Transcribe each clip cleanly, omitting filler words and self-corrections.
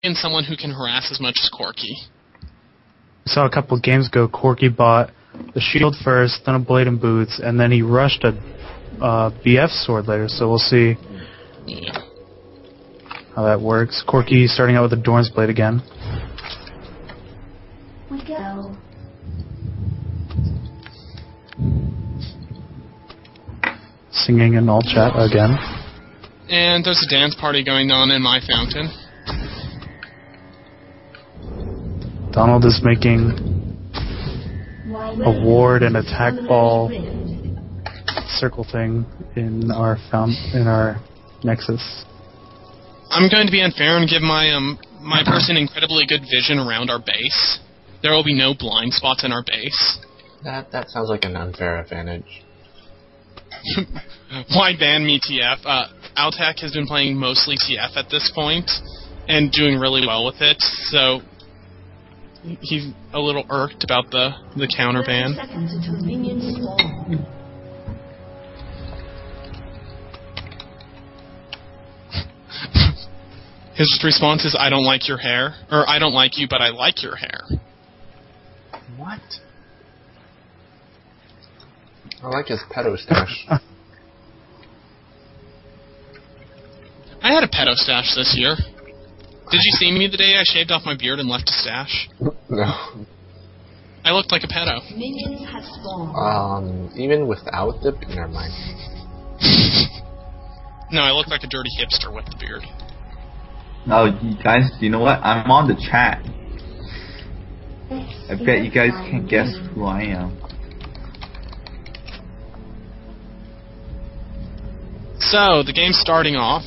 in someone who can harass as much as Corky. We saw a couple of games ago, Corky bought the shield first, then a blade and boots, and then he rushed a BF sword later, so we'll see how that works. Corky starting out with a Dorn's blade again. We go. Singing in all chat again. And there's a dance party going on in my fountain. Donald is making a ward and attack ball circle thing in our Nexus. I'm going to be unfair and give my person incredibly good vision around our base. There will be no blind spots in our base. That sounds like an unfair advantage. Why ban me TF? AItecX has been playing mostly TF at this point, and doing really well with it, so he's a little irked about the counter ban. His response is, I don't like your hair, or I don't like you, but I like your hair. What? I like his pedo stash. I had a pedo stash this year. Did you see me the day I shaved off my beard and left a stash? No. I looked like a pedo. Minions have spawned. Even without the... Never mind. No, I looked like a dirty hipster with the beard. Oh, you guys, you know what? I'm on the chat. I bet you guys can't guess who I am. So, the game's starting off.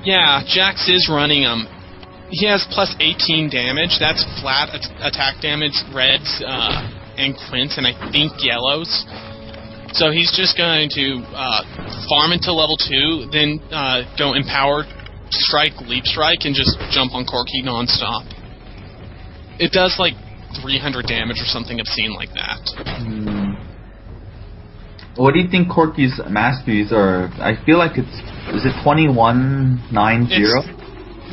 Yeah, Jax is running, he has plus 18 damage. That's flat attack damage, reds, and quints, and I think yellows. So he's just going to farm until level 2, then go Empower Strike, Leap Strike, and just jump on Corky non-stop. It does like 300 damage or something obscene like that. What do you think Corky's masteries are? I feel like is it 2190? It's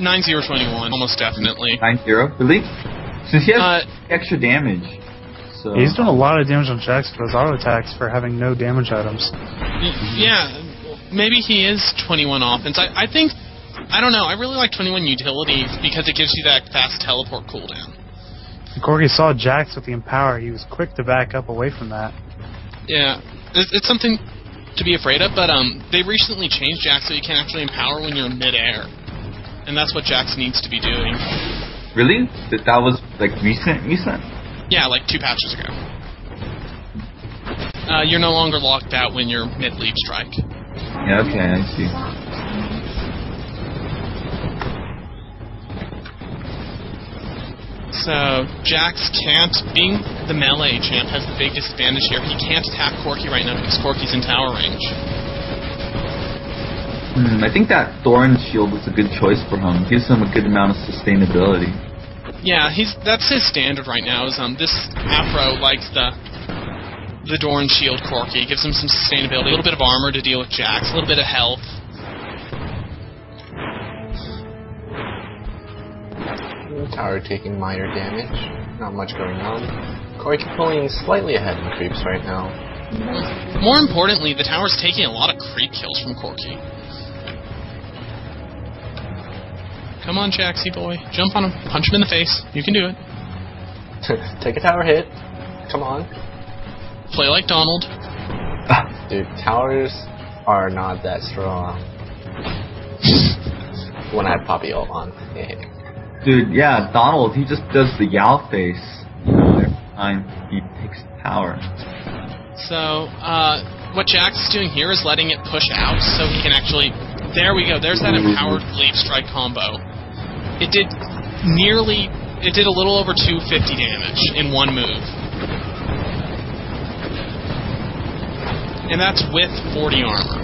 9021, almost definitely. 90? Really? Since he has extra damage. So. He's doing a lot of damage on Jax for his auto attacks for having no damage items. Yeah, maybe he is 21 offense. I think, I don't know, I really like 21 utilities because it gives you that fast teleport cooldown. Corky saw Jax with the Empower, he was quick to back up away from that. Yeah, it's something to be afraid of, but they recently changed Jax so you can actually Empower when you're in midair. And that's what Jax needs to be doing. Really? That was, like, recent? Yeah, like 2 patches ago. You're no longer locked out when you're mid-leap strike. Yeah, okay, I see. So, Jax can't, being the melee champ, has the big disadvantage here. He can't attack Corky right now because Corky's in tower range. I think that Thorn shield was a good choice for him. Gives him a good amount of sustainability. Yeah, that's his standard right now. Is this Aphro likes the Dorn shield Corky. It gives him some sustainability, a little bit of armor to deal with Jax, a little bit of health. Tower taking minor damage. Not much going on. Corky pulling slightly ahead in creeps right now. More importantly, the tower's taking a lot of creep kills from Corky. Come on, Jaxie boy. Jump on him. Punch him in the face. You can do it. Take a tower hit. Come on. Play like Donald. Dude, towers are not that strong. When I have Poppy ult on. Dude, yeah, Donald, he just does the Yao face. Every time he takes power. So, what Jax is doing here is letting it push out so he can actually... There we go. There's that empowered leap strike combo. It did a little over 250 damage in one move. And that's with 40 armor.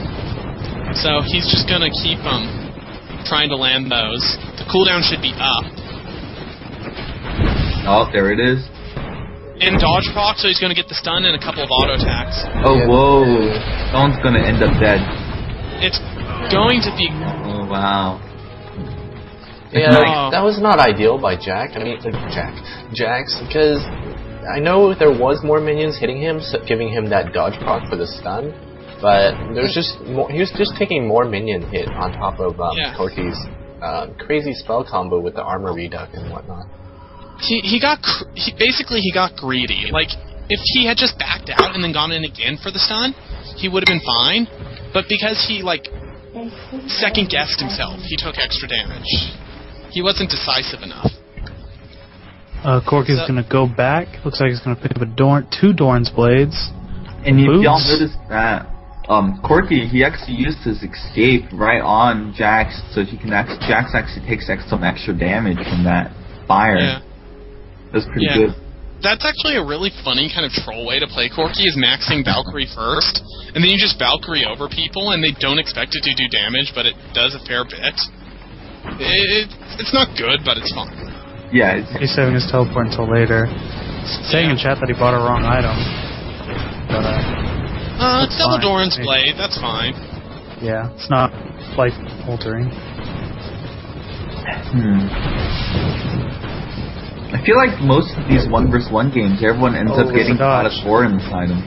So he's just gonna keep trying to land those. The cooldown should be up. Oh, there it is. And dodge proc, so he's going to get the stun and a couple of auto attacks. Oh, whoa. Someone's gonna end up dead. It's going to be... Oh, wow. Yeah, that was not ideal by Jax, because I know there was more minions hitting him, so giving him that dodge proc for the stun, but there's just more, he was just taking more minion hit on top of Corki's crazy spell combo with the armor reduct and whatnot. He got greedy. Like, if he had just backed out and then gone in again for the stun, he would have been fine. But because he, like, second-guessed himself, he took extra damage. He wasn't decisive enough. Corki's gonna go back. Looks like he's gonna pick up two Dorn's blades. And if y'all noticed that, Corki, he actually used his escape right on Jax, so Jax actually takes some extra damage from that fire. Yeah. That's pretty good. That's actually a really funny kind of troll way to play Corki, is maxing Valkyrie first, and then you just Valkyrie over people, and they don't expect it to do damage, but it does a fair bit. It's not good, but it's fun. Yeah, he's saving his teleport until later. Saying in chat that he bought a wrong item. But, it's double Doran's blade, that's fine. Yeah, it's not life-altering. I feel like most of these 1v1 games, everyone ends up getting a lot of Doran's items.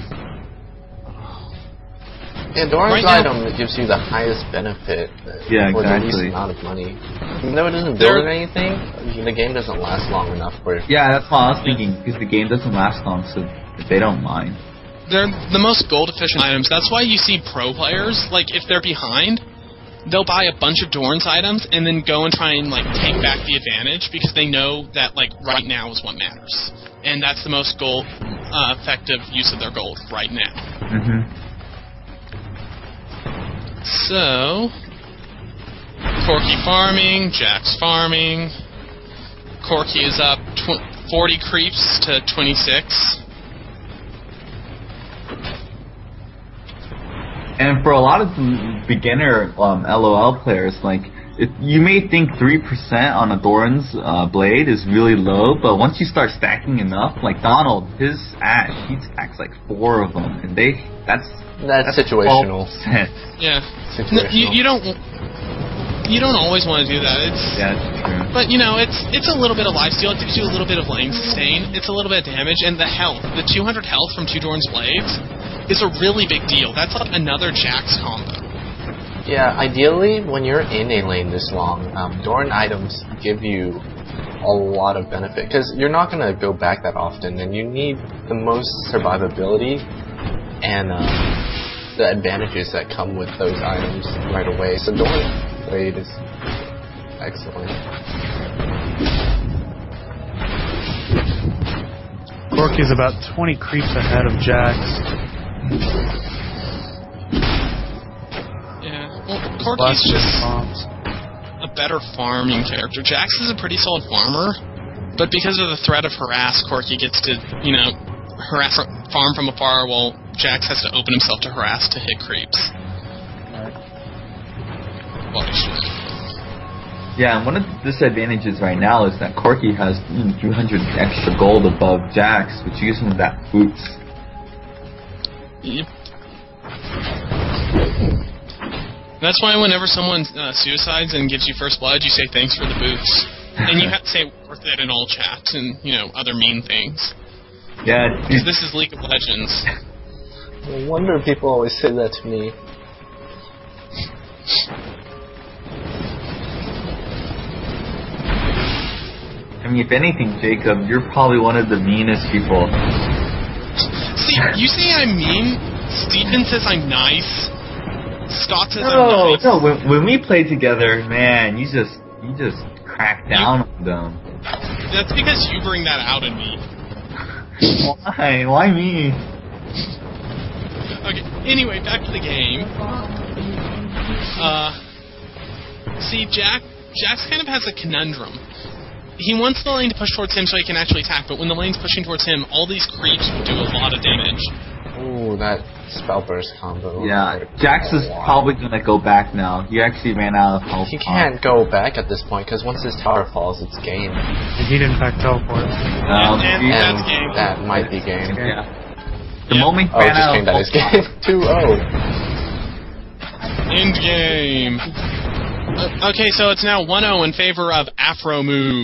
Yeah, Doran's item gives you the highest benefit for the least amount of money. Even though it doesn't build anything, the game doesn't last long enough for it. Yeah, that's what I was thinking, because the game doesn't last long, so they don't mind. They're the most gold-efficient items. That's why you see pro players, like, if they're behind, they'll buy a bunch of Dorn's items and then go and try and, like, take back the advantage because they know that, like, right now is what matters. And that's the most effective use of their gold right now. So, Corki farming, Jax farming. Corki is up 40 creeps to 26. And for a lot of beginner LOL players, like, you may think 3% on a Doran's blade is really low, but once you start stacking enough, like Donald, he stacks like 4 of them, and that's situational. 12%. Yeah, situational. You don't always want to do that. It's true. But you know, it's a little bit of lifesteal. It gives you a little bit of lane sustain. It's a little bit of damage, and the health, the 200 health from 2 Doran's blades, is a really big deal. That's like another Jax combo. Yeah, ideally, when you're in a lane this long, Doran items give you a lot of benefit, because you're not going to go back that often, and you need the most survivability and the advantages that come with those items right away. So Doran blade is excellent. Corki's about 20 creeps ahead of Jax. Yeah, well, Corki's just a better farming character. Jax is a pretty solid farmer, but because of the threat of harass, Corki gets to, farm from afar, while Jax has to open himself to harass to hit creeps. Yeah, and one of the disadvantages right now is that Corki has 200 extra gold above Jax, which gives him that boots. Yep. That's why whenever someone suicides and gives you first blood, you say thanks for the boots. And you have to say worth it in all chats and, other mean things. Yeah. Because this is League of Legends. No wonder people always say that to me. I mean, if anything, Jacob, you're probably one of the meanest people. See, you say I'm mean, Stephen says I'm nice, Scott says I'm nice. No, when we play together, man, you just crack down on them. That's because you bring that out in me. Why? Why me? Okay, anyway, back to the game. See, Jax kind of has a conundrum. He wants the lane to push towards him so he can actually attack, but when the lane's pushing towards him, all these creeps will do a lot of damage. Ooh, that spell burst combo. Yeah, Jax is probably gonna go back now. He actually ran out of health. He can't go back at this point because once his tower falls, it's game. He didn't back teleport. And And that's game. that might be game. Yeah. The moment he Oh, it ran just out came of that is health, game. 2-0. End game. Okay, so it's now 1-0 in favor of Aphromoo.